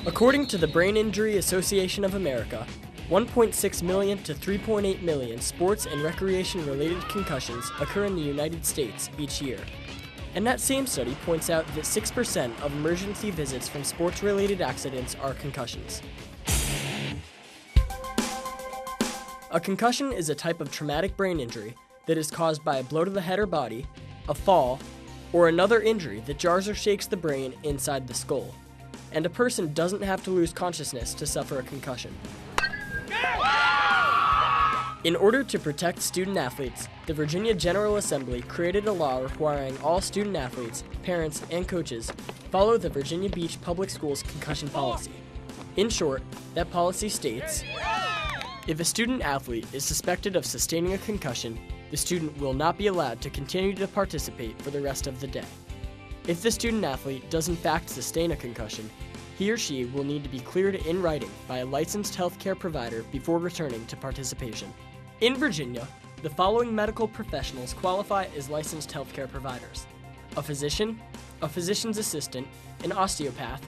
According to the Brain Injury Association of America, 1.6 million to 3.8 million sports and recreation-related concussions occur in the United States each year. And that same study points out that 6% of emergency visits from sports-related accidents are concussions. A concussion is a type of traumatic brain injury that is caused by a blow to the head or body, a fall, or another injury that jars or shakes the brain inside the skull. And a person doesn't have to lose consciousness to suffer a concussion. In order to protect student athletes, the Virginia General Assembly created a law requiring all student athletes, parents, and coaches follow the Virginia Beach Public Schools concussion policy. In short, that policy states, if a student athlete is suspected of sustaining a concussion, the student will not be allowed to continue to participate for the rest of the day. If the student athlete does in fact sustain a concussion, he or she will need to be cleared in writing by a licensed healthcare provider before returning to participation. In Virginia, the following medical professionals qualify as licensed healthcare providers: a physician, a physician's assistant, an osteopath,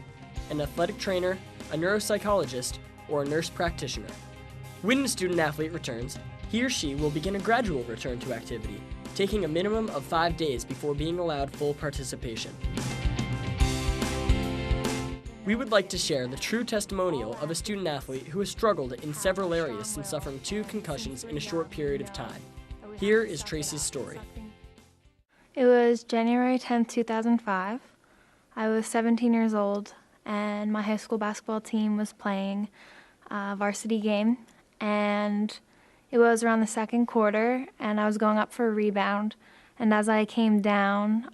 an athletic trainer, a neuropsychologist, or a nurse practitioner. When the student athlete returns, he or she will begin a gradual return to activity, taking a minimum of 5 days before being allowed full participation. We would like to share the true testimonial of a student athlete who has struggled in several areas since suffering 2 concussions in a short period of time. Here is Tracy's story. It was January 10th, 2005. I was 17 years old, and my high school basketball team was playing a varsity game, and it was around the second quarter, and I was going up for a rebound, and as I came down,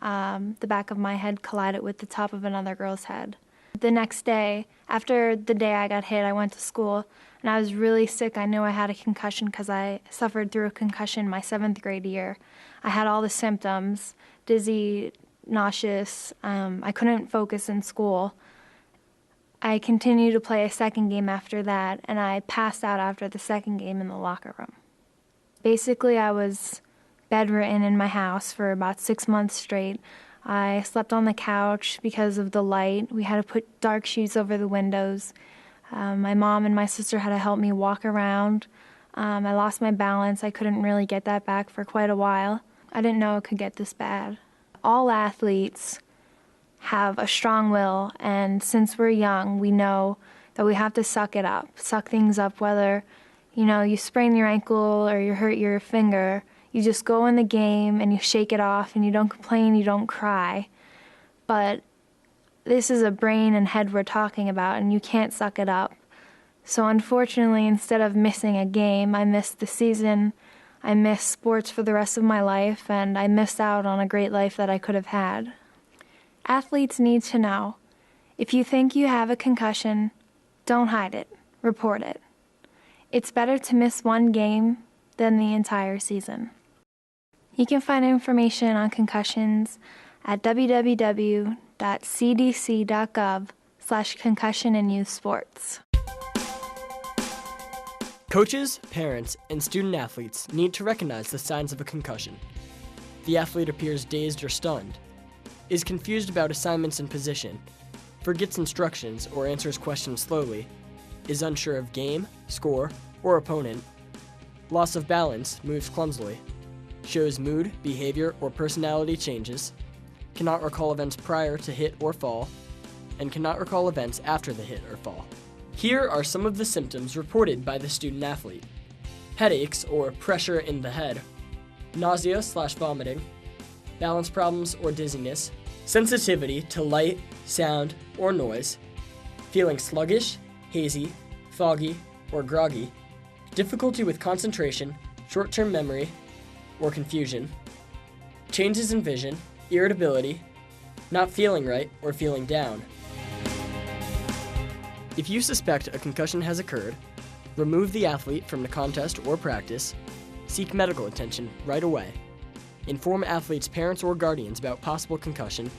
the back of my head collided with the top of another girl's head. The next day, after the day I got hit, I went to school, and I was really sick. I knew I had a concussion because I suffered through a concussion my 7th grade year. I had all the symptoms: dizzy, nauseous, I couldn't focus in school. I continued to play a second game after that, and I passed out after the second game in the locker room. Basically, I was bedridden in my house for about 6 months straight. I slept on the couch because of the light. We had to put dark sheets over the windows. My mom and my sister had to help me walk around. I lost my balance. I couldn't really get that back for quite a while. I didn't know it could get this bad. All athletes have a strong will, and since we're young, we know that we have to suck it up, suck things up, whether, you sprain your ankle or you hurt your finger. You just go in the game and you shake it off and you don't complain, you don't cry. But this is a brain and head we're talking about, and you can't suck it up. So unfortunately, instead of missing a game, I missed the season, I missed sports for the rest of my life, and I missed out on a great life that I could have had. Athletes need to know, if you think you have a concussion, don't hide it, report it. It's better to miss one game than the entire season. You can find information on concussions at www.cdc.gov/concussion in youth sports. Coaches, parents, and student athletes need to recognize the signs of a concussion. The athlete appears dazed or stunned, is confused about assignments and position, forgets instructions or answers questions slowly, is unsure of game, score, or opponent, loss of balance, moves clumsily, shows mood, behavior, or personality changes, cannot recall events prior to hit or fall, and cannot recall events after the hit or fall. Here are some of the symptoms reported by the student athlete: headaches or pressure in the head, nausea/vomiting, balance problems or dizziness, sensitivity to light, sound, or noise, feeling sluggish, hazy, foggy, or groggy, difficulty with concentration, short-term memory, or confusion, changes in vision, irritability, not feeling right or feeling down. If you suspect a concussion has occurred, remove the athlete from the contest or practice, seek medical attention right away. Inform athletes' parents or guardians about possible concussion.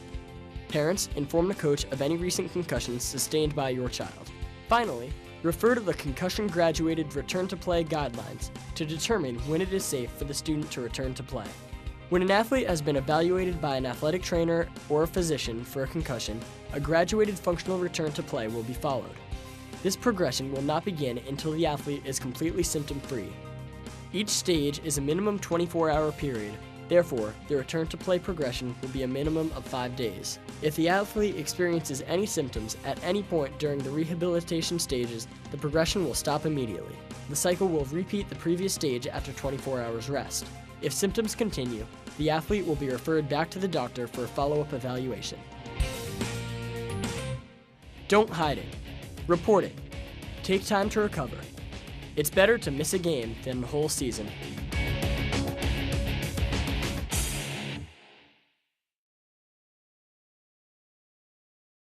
Parents, inform the coach of any recent concussions sustained by your child. Finally, refer to the concussion-graduated return to play guidelines to determine when it is safe for the student to return to play. When an athlete has been evaluated by an athletic trainer or a physician for a concussion, a graduated functional return to play will be followed. This progression will not begin until the athlete is completely symptom-free. Each stage is a minimum 24-hour period. Therefore, the return to play progression will be a minimum of 5 days. If the athlete experiences any symptoms at any point during the rehabilitation stages, the progression will stop immediately. The cycle will repeat the previous stage after 24 hours rest. If symptoms continue, the athlete will be referred back to the doctor for a follow-up evaluation. Don't hide it. Report it. Take time to recover. It's better to miss a game than a whole season.